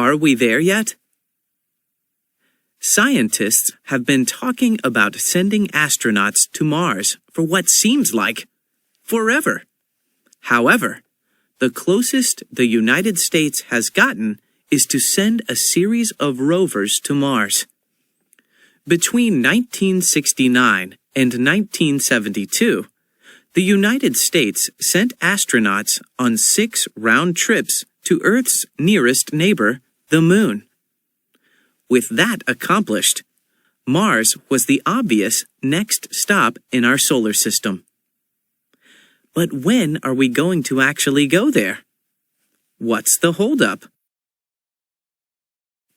Are we there yet? Scientists have been talking about sending astronauts to Mars for what seems like forever. However, the closest the United States has gotten is to send a series of rovers to Mars. Between 1969 and 1972, the United States sent astronauts on 6 round trips to Earth's nearest neighbor, the Moon. With that accomplished, Mars was the obvious next stop in our solar system. But when are we going to actually go there? What's the holdup?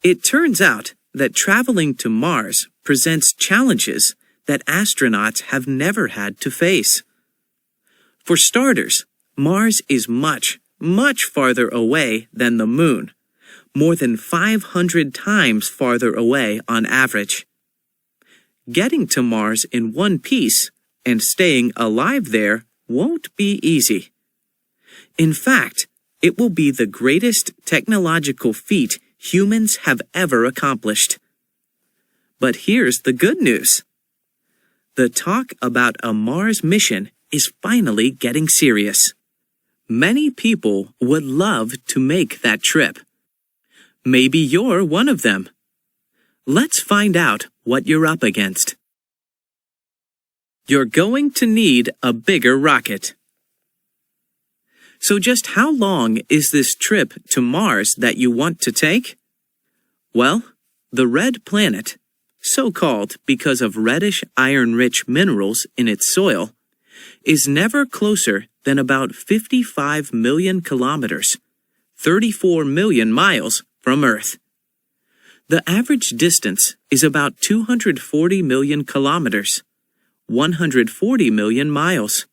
It turns out that traveling to Mars presents challenges that astronauts have never had to face. For starters, Mars is much, much farther away than the Moon, more than 500 times farther away on average. Getting to Mars in one piece and staying alive there won't be easy. In fact, it will be the greatest technological feat humans have ever accomplished. But here's the good news. The talk about a Mars mission is finally getting serious. Many people would love to make that trip. Maybe you're one of them. Let's find out what you're up against. You're going to need a bigger rocket. So just how long is this trip to Mars that you want to take? Well, the red planet, so called because of reddish iron-rich minerals in its soil, is never closer than about 55 million kilometers, 34 million miles from Earth. The average distance is about 240 million kilometers, 140 million miles.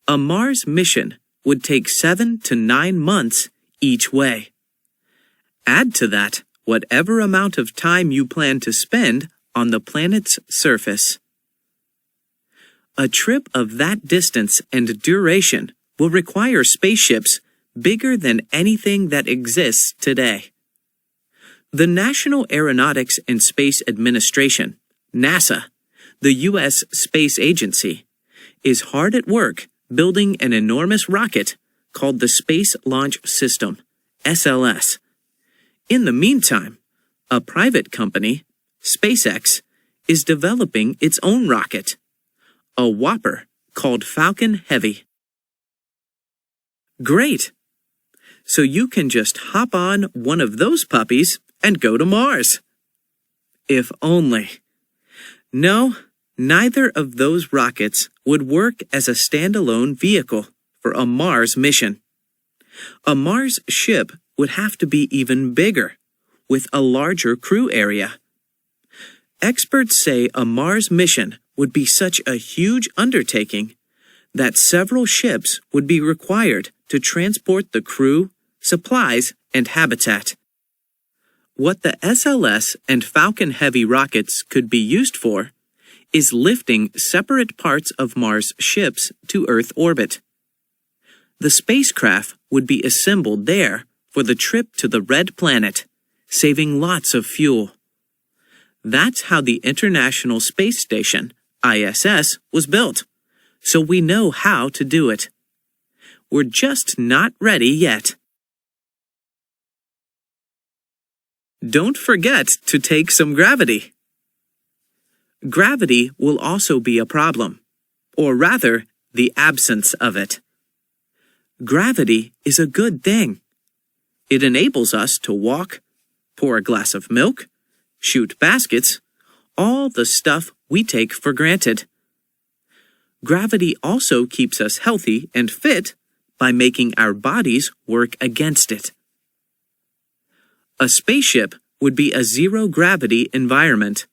A Mars mission would take 7 to 9 months each way. Add to that whatever amount of time you plan to spend on the planet's surface. A trip of that distance and duration will require spaceships bigger than anything that exists today. The National Aeronautics and Space Administration, NASA, the U.S. space agency, is hard at work building an enormous rocket called the Space Launch System, SLS. In the meantime, a private company, SpaceX, is developing its own rocket, a whopper called Falcon Heavy. Great! So you can just hop on one of those puppies and go to Mars. If only. No, neither of those rockets would work as a standalone vehicle for a Mars mission. A Mars ship would have to be even bigger, with a larger crew area. Experts say a Mars mission would be such a huge undertaking that several ships would be required to transport the crew, supplies, and habitat. What the SLS and Falcon Heavy rockets could be used for is lifting separate parts of Mars ships to Earth orbit. The spacecraft would be assembled there for the trip to the Red Planet, saving lots of fuel. That's how the International Space Station, ISS, was built, so we know how to do it. We're just not ready yet. Don't forget to take some gravity. Gravity will also be a problem, or rather, the absence of it. Gravity is a good thing. It enables us to walk, pour a glass of milk, shoot baskets, all the stuff we take for granted. Gravity also keeps us healthy and fit by making our bodies work against it. A spaceship would be a zero-gravity environment.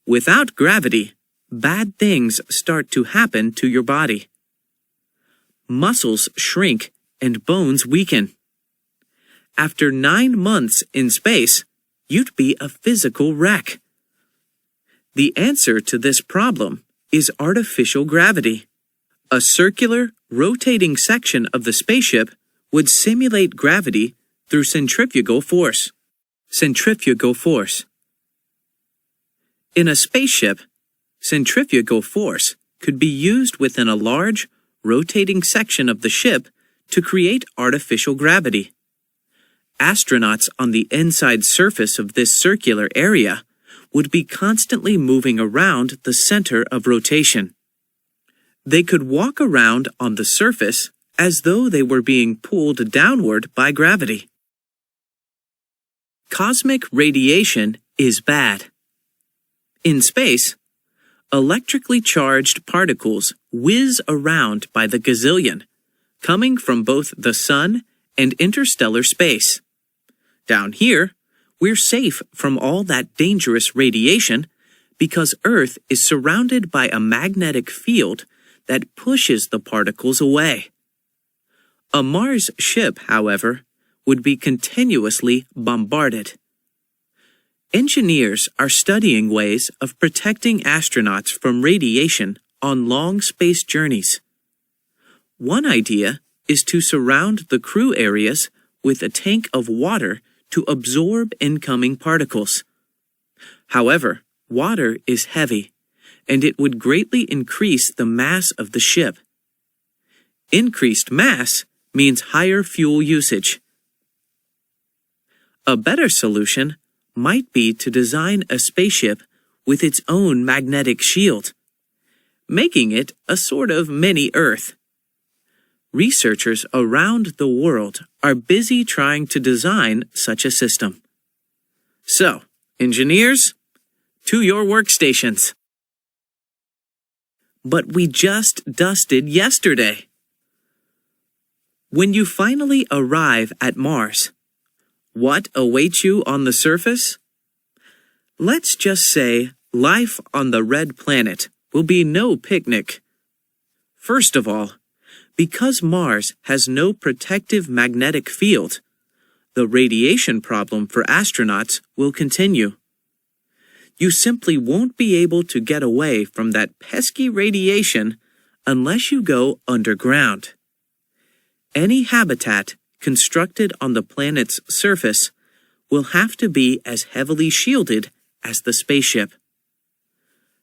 Without gravity, bad things start to happen to your body. Muscles shrink and bones weaken. After 9 months in space, you'd be a physical wreck. The answer to this problem is artificial gravity. A circular, rotating section of the spaceship would simulate gravity through centrifugal force. Centrifugal force. In a spaceship, centrifugal force could be used within a large, rotating section of the ship to create artificial gravity. Astronauts on the inside surface of this circular area would be constantly moving around the center of rotation. They could walk around on the surface as though they were being pulled downward by gravity. Cosmic radiation is bad. In space, electrically charged particles whiz around by the gazillion, coming from both the sun and interstellar space. Down here, we're safe from all that dangerous radiation because Earth is surrounded by a magnetic field that pushes the particles away. A Mars ship, however, would be continuously bombarded. Engineers are studying ways of protecting astronauts from radiation on long space journeys. One idea is to surround the crew areas with a tank of water to absorb incoming particles. However, water is heavy, and it would greatly increase the mass of the ship. Increased mass means higher fuel usage. A better solution might be to design a spaceship with its own magnetic shield, making it a sort of mini Earth. Researchers around the world are busy trying to design such a system. So, engineers, to your workstations. But we just dusted yesterday. When you finally arrive at Mars, what awaits you on the surface? Let's just say life on the red planet will be no picnic. First of all, because Mars has no protective magnetic field, the radiation problem for astronauts will continue. You simply won't be able to get away from that pesky radiation unless you go underground. Any habitat constructed on the planet's surface will have to be as heavily shielded as the spaceship.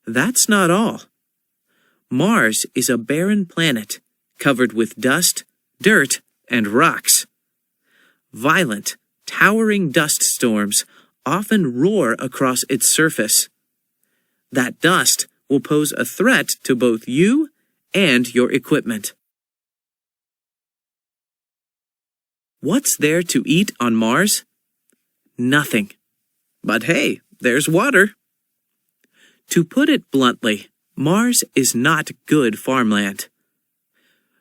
That's not all. Mars is a barren planet covered with dust, dirt, and rocks. Violent, towering dust storms often roar across its surface. That dust will pose a threat to both you and your equipment. What's there to eat on Mars? Nothing. But hey, there's water. To put it bluntly, Mars is not good farmland.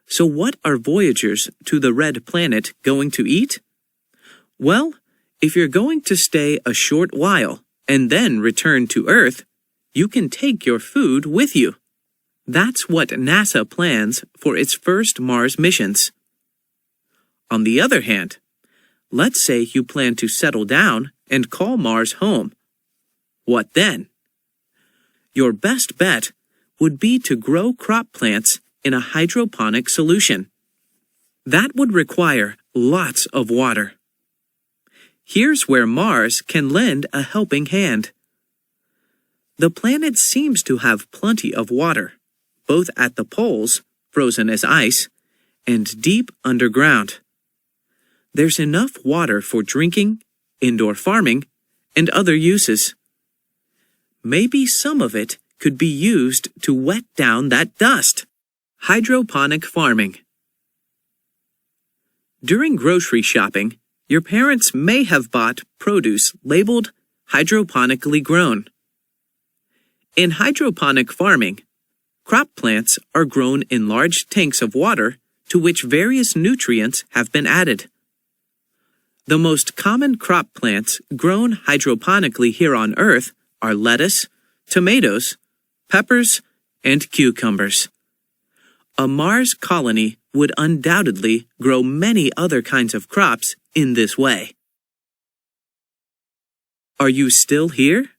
So what are voyagers to the red planet going to eat? Well, if you're going to stay a short while and then return to Earth, you can take your food with you. That's what NASA plans for its first Mars missions. On the other hand, let's say you plan to settle down and call Mars home. What then? Your best bet would be to grow crop plants in a hydroponic solution. That would require lots of water. Here's where Mars can lend a helping hand. The planet seems to have plenty of water, both at the poles, frozen as ice, and deep underground. There's enough water for drinking, indoor farming, and other uses. Maybe some of it could be used to wet down that dust. Hydroponic farming. During grocery shopping, your parents may have bought produce labeled hydroponically grown. In hydroponic farming, crop plants are grown in large tanks of water to which various nutrients have been added. The most common crop plants grown hydroponically here on Earth are lettuce, tomatoes, peppers, and cucumbers. A Mars colony would undoubtedly grow many other kinds of crops in this way. Are you still here?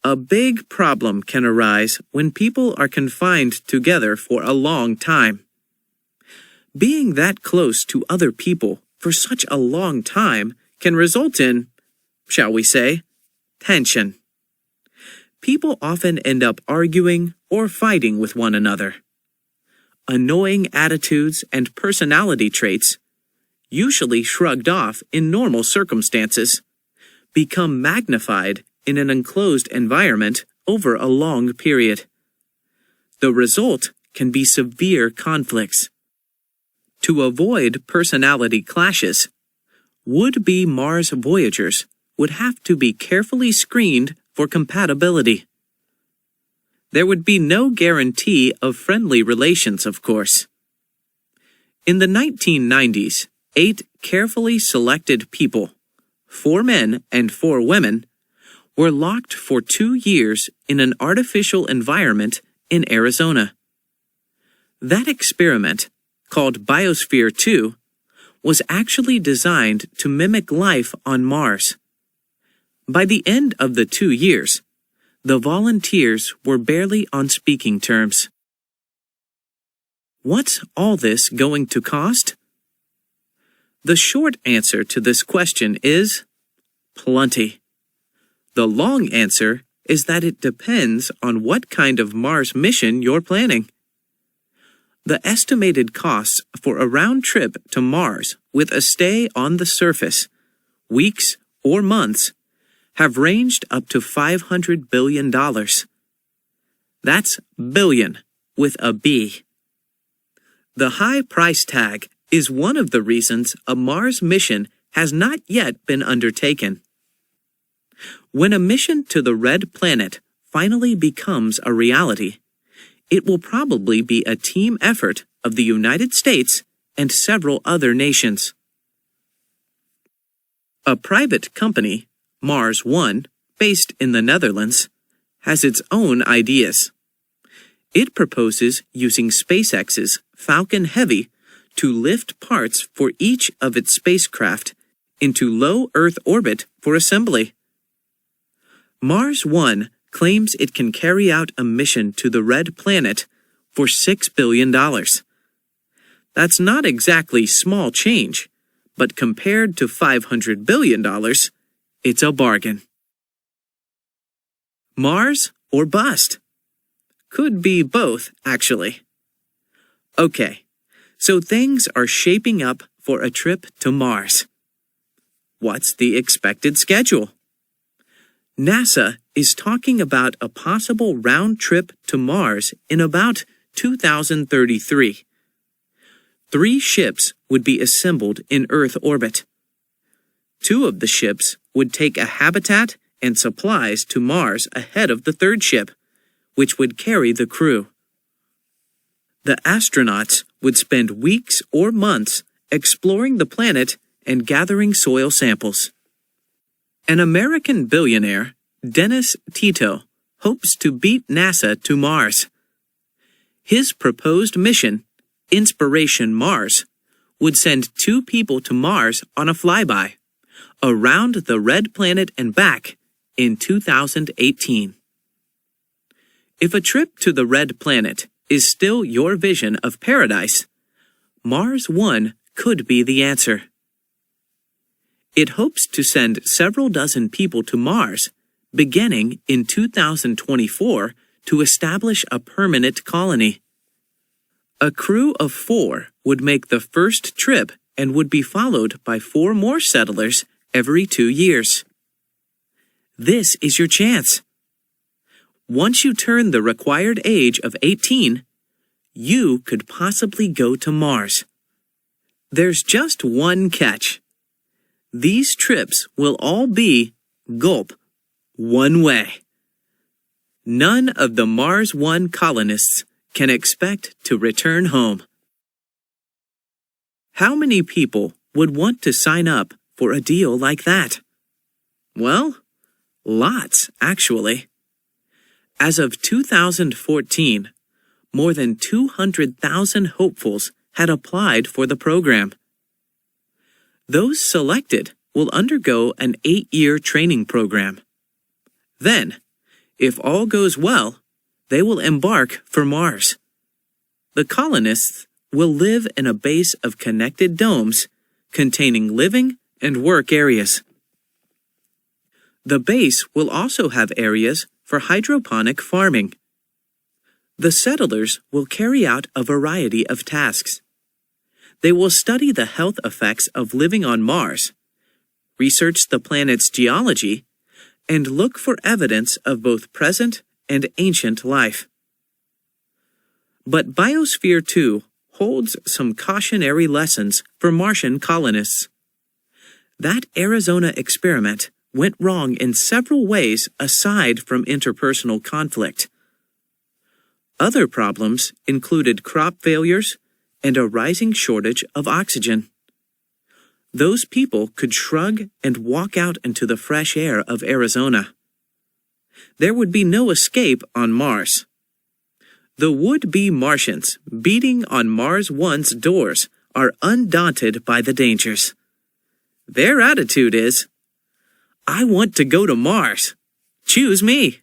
A big problem can arise when people are confined together for a long time. Being that close to other people for such a long time can result in, shall we say, tension. People often end up arguing or fighting with one another. Annoying attitudes and personality traits, usually shrugged off in normal circumstances, become magnified in an enclosed environment over a long period. The result can be severe conflicts. To avoid personality clashes, would-be Mars voyagers would have to be carefully screened for compatibility. There would be no guarantee of friendly relations, of course. In the 1990s, 8 carefully selected people, 4 men and 4 women, were locked for 2 years in an artificial environment in Arizona. That experiment, called Biosphere 2, was actually designed to mimic life on Mars. By the end of the 2 years, the volunteers were barely on speaking terms. What's all this going to cost? The short answer to this question is plenty. The long answer is that it depends on what kind of Mars mission you're planning. The estimated costs for a round trip to Mars with a stay on the surface, weeks or months, have ranged up to $500 billion. That's billion with a B. The high price tag is one of the reasons a Mars mission has not yet been undertaken. When a mission to the Red Planet finally becomes a reality, it will probably be a team effort of the United States and several other nations. A private company, Mars One, based in the Netherlands, has its own ideas. It proposes using SpaceX's Falcon Heavy to lift parts for each of its spacecraft into low Earth orbit for assembly. Mars One claims it can carry out a mission to the Red Planet for $6 billion. That's not exactly small change, but compared to $500 billion, it's a bargain. Mars or bust? Could be both, actually. Okay, so things are shaping up for a trip to Mars. What's the expected schedule? NASA is talking about a possible round trip to Mars in about 2033. 3 ships would be assembled in Earth orbit. 2 of the ships would take a habitat and supplies to Mars ahead of the 3rd ship, which would carry the crew. The astronauts would spend weeks or months exploring the planet and gathering soil samples. An American billionaire, Dennis Tito, hopes to beat NASA to Mars. His proposed mission, Inspiration Mars, would send 2 people to Mars on a flyby, around the Red Planet and back, in 2018. If a trip to the Red Planet is still your vision of paradise, Mars One could be the answer. It hopes to send several dozen people to Mars, beginning in 2024, to establish a permanent colony. A crew of 4 would make the first trip and would be followed by 4 more settlers every 2 years. This is your chance. Once you turn the required age of 18, you could possibly go to Mars. There's just one catch. These trips will all be, gulp, one way. None of the Mars One colonists can expect to return home. How many people would want to sign up for a deal like that? Well, lots, actually. As of 2014, more than 200,000 hopefuls had applied for the program. Those selected will undergo an 8-year training program. Then, if all goes well, they will embark for Mars. The colonists will live in a base of connected domes containing living and work areas. The base will also have areas for hydroponic farming. The settlers will carry out a variety of tasks. They will study the health effects of living on Mars, research the planet's geology, and look for evidence of both present and ancient life. But Biosphere 2 holds some cautionary lessons for Martian colonists. That Arizona experiment went wrong in several ways aside from interpersonal conflict. Other problems included crop failures and a rising shortage of oxygen. Those people could shrug and walk out into the fresh air of Arizona. There would be no escape on Mars. The would-be Martians beating on Mars One's doors are undaunted by the dangers. Their attitude is, "I want to go to Mars. Choose me."